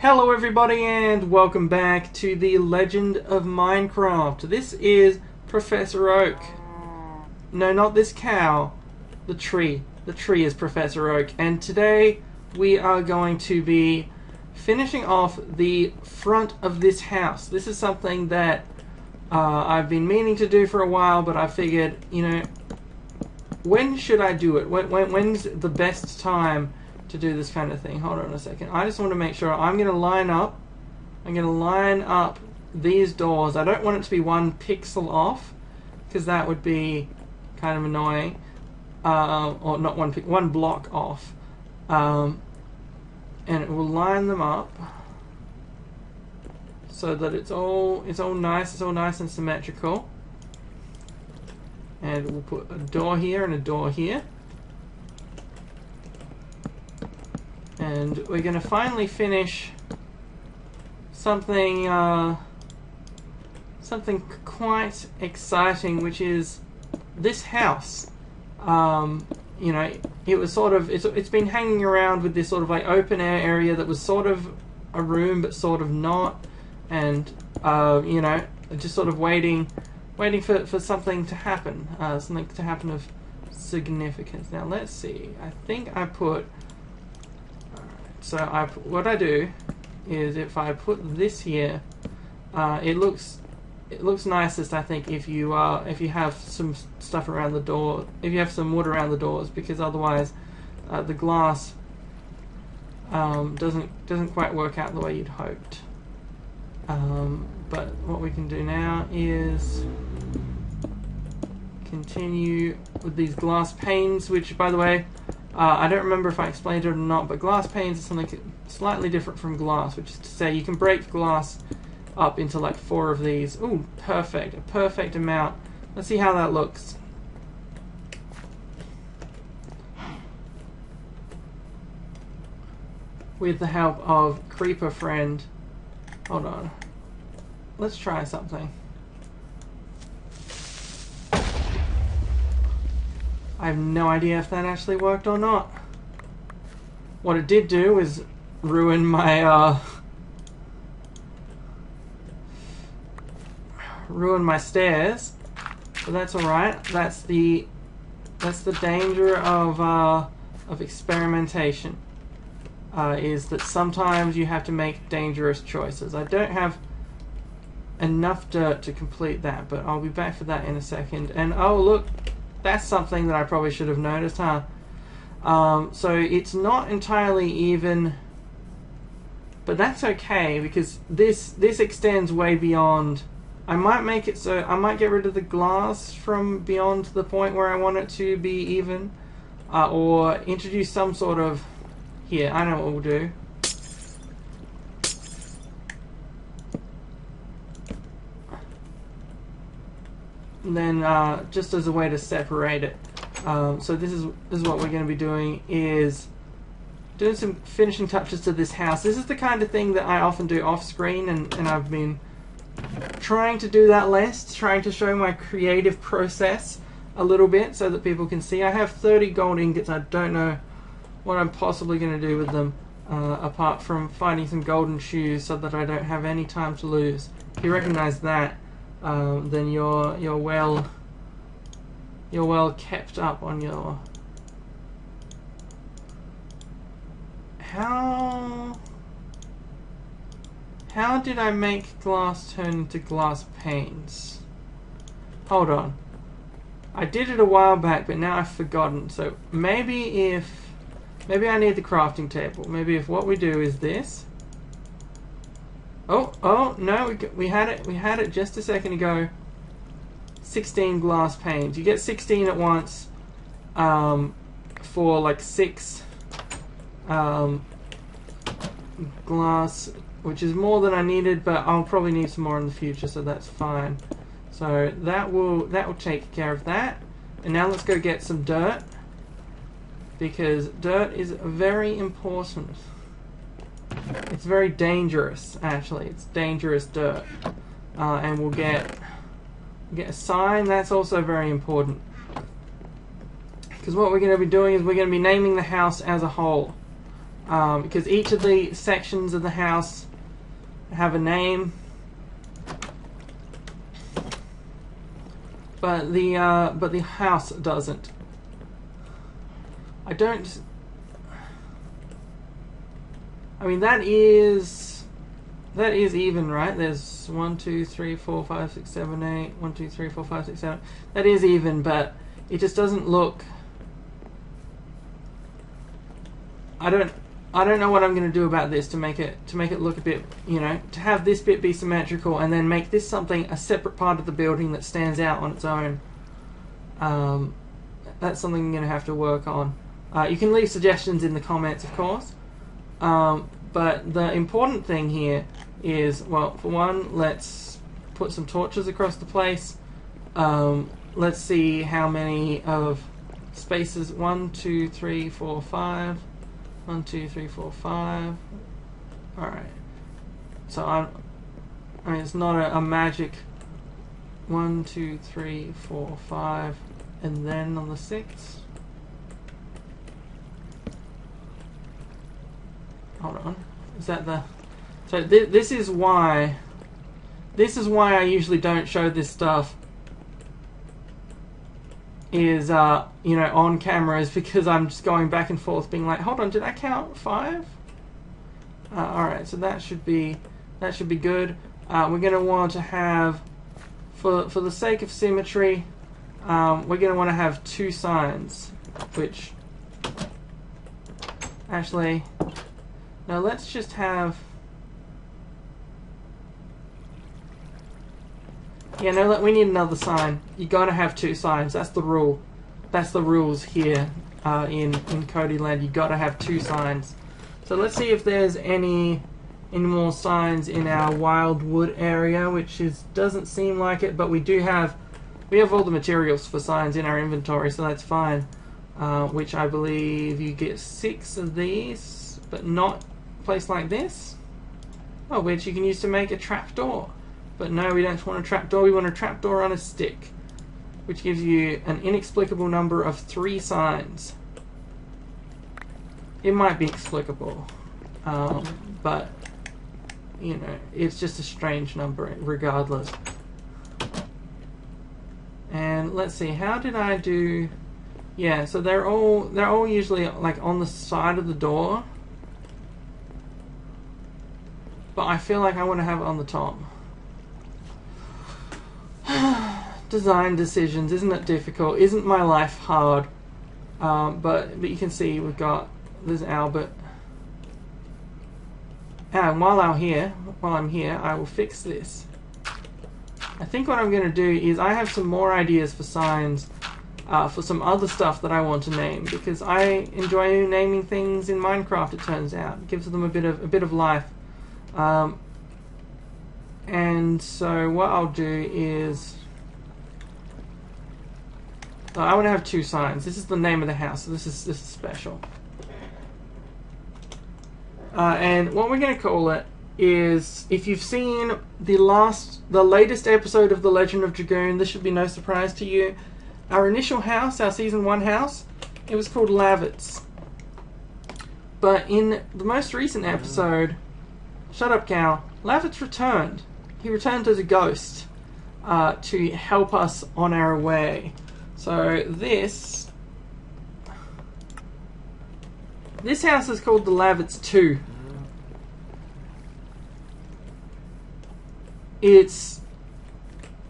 Hello everybody and welcome back to the Legend of Minecraft. This is Professor Oak. No, not this cow. The tree. The tree is Professor Oak. And today we are going to be finishing off the front of this house. This is something that I've been meaning to do for a while, but I figured, you know, when should I do it? When's the best time to do this kind of thing? Hold on a second. I just want to make sure I'm going to line up these doors. I don't want it to be one pixel off, because that would be kind of annoying. Or not one block off. And it will line them up so that it's all nice and symmetrical. And we'll put a door here and a door here. And we're going to finally finish something quite exciting, which is this house. You know, it was sort of, it's been hanging around with this sort of like open air area that was sort of a room but sort of not, and you know, just sort of waiting for something to happen, of significance. Now let's see. I think I put. So what I do is, if I put this here, it looks nicest, I think, if you have some stuff around the door, if you have some wood around the doors, because otherwise the glass doesn't quite work out the way you'd hoped. But what we can do now is continue with these glass panes, which, by the way, I don't remember if I explained it or not, but glass panes is something slightly different from glass, which is to say you can break glass up into like 4 of these. Ooh, perfect. A perfect amount. Let's see how that looks. With the help of Creeper Friend. Hold on. Let's try something. I have no idea if that actually worked or not. What it did do is ruin my stairs, but that's all right. That's the danger of experimentation. Is that sometimes you have to make dangerous choices. I don't have enough dirt to complete that, but I'll be back for that in a second. And oh look, that's something that I probably should have noticed, huh? So it's not entirely even, but that's okay, because this extends way beyond. I might make it so I might get rid of the glass from beyond the point where I want it to be even, or introduce some sort of. Here, I know what we'll do. And then just as a way to separate it. So this is what we're going to be doing, is doing some finishing touches to this house. This is the kind of thing that I often do off screen, and I've been trying to do that less, trying to show my creative process a little bit so that people can see. I have 30 gold ingots. I don't know what I'm possibly going to do with them, apart from finding some golden shoes so that I don't have any time to lose. If you recognize that, then you're well kept up on your. How did I make glass turn into glass panes? Hold on. I did it a while back, but now I've forgotten. So maybe I need the crafting table. Maybe if what we do is this. Oh no, we had it just a second ago. 16 glass panes. You get 16 at once for like 6 glass, which is more than I needed, but I'll probably need some more in the future, so that's fine. So that will take care of that. And now let's go get some dirt, because dirt is very important. It's very dangerous, actually. It's dangerous dirt. And we'll get a sign. That's also very important, because what we're going to be doing is we're going to be naming the house as a whole. because each of the sections of the house have a name, but the house doesn't. I mean, that is even, right? There's 1, 2, 3, 4, 5, 6, 7, 8. 1, 2, 3, 4, 5, 6, 7. That is even, but it just doesn't look. I don't know what I'm going to do about this to make it look a bit, to have this bit be symmetrical and then make this a separate part of the building that stands out on its own. That's something I'm going to have to work on. You can leave suggestions in the comments, of course. But the important thing here is, well, for one, let's put some torches across the place. Let's see how many of spaces. 1, 2, 3, 4, 5. 1, 2, 3, 4, 5. Alright. So I mean, it's not a magic 1, 2, 3, 4, 5, and then on the 6th. Hold on. Is that the... So this is why I usually don't show this stuff is on camera, is because I'm just going back and forth being like, hold on, did I count 5? Alright, so that should be good. We're going to want to have, for the sake of symmetry, we're going to want to have 2 signs, which actually, no, let's just have, yeah, no, we need another sign. You gotta have 2 signs. That's the rule. That's the rules here in Codyland. You gotta have 2 signs. So let's see if there's any more signs in our wildwood area, which doesn't seem like it, but we have all the materials for signs in our inventory, so that's fine. Which I believe you get 6 of these, but not placed like this. Oh, which you can use to make a trapdoor. But no, we don't want a trapdoor, we want a trapdoor on a stick, which gives you an inexplicable number of 3 signs. It might be explicable, but, it's just a strange number regardless. And let's see, how did I do... Yeah, so they're all usually like on the side of the door, but I feel like I want to have it on the top. Design decisions, isn't it difficult? Isn't my life hard? But you can see there's Albert. And while I'm here, I will fix this. I think what I'm going to do is I have some more ideas for signs for some other stuff that I want to name, because I enjoy naming things in Minecraft. It turns out it gives them a bit of life. And so what I'll do is, I want to have 2 signs. This is the name of the house, so this is special. And what we're going to call it is, if you've seen the latest episode of The Legend of Dragoon, this should be no surprise to you. Our initial house, our season 1 house, it was called Lavitz. But in the most recent episode, shut up, cow, Lavitz returned. He returned as a ghost to help us on our way. So this house is called the Lavitz 2. It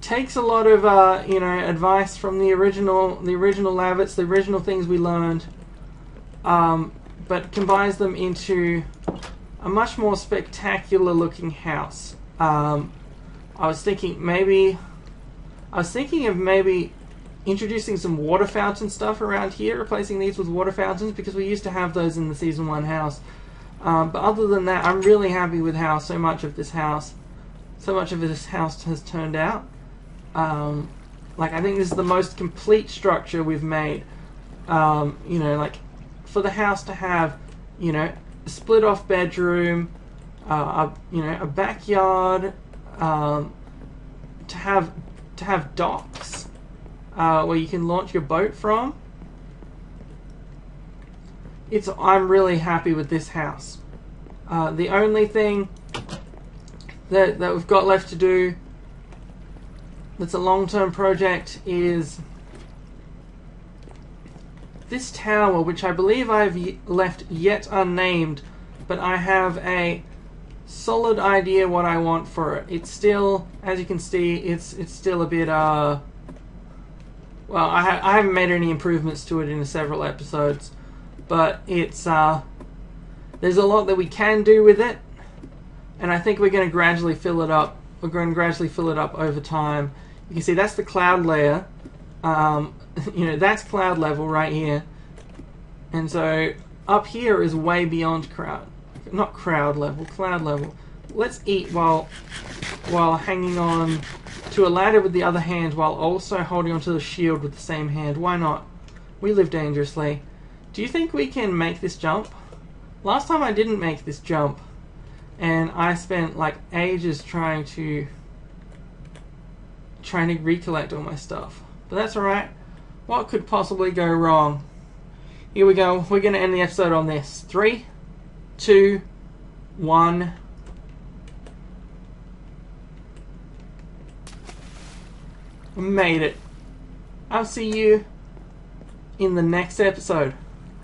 takes a lot of advice from the original Lavitz, the original things we learned, but combines them into a much more spectacular looking house. I was thinking of maybe introducing some water fountain stuff around here, replacing these with water fountains, because we used to have those in the season 1 house. But other than that, I'm really happy with how so much of this house has turned out. Like, I think this is the most complete structure we've made. Like, for the house to have, a split off bedroom, a backyard, to have docks where you can launch your boat from. I'm really happy with this house. The only thing that we've got left to do that's a long-term project is this tower, which I believe I've left yet unnamed, but I have a solid idea what I want for it. It's still, as you can see, it's still a bit well, I haven't made any improvements to it in several episodes, but it's there's a lot that we can do with it, and I think we're going to gradually fill it up. We're going to gradually fill it up over time. You can see that's the cloud layer. You know, that's cloud level right here, and so up here is way beyond cloud level. Let's eat while hanging on to a ladder with the other hand, while also holding onto the shield with the same hand. Why not? We live dangerously. Do you think we can make this jump? Last time I didn't make this jump, and I spent like ages trying to recollect all my stuff. But that's alright. What could possibly go wrong? Here we go. We're going to end the episode on this. 3, 2, 1. We made it. I'll see you in the next episode.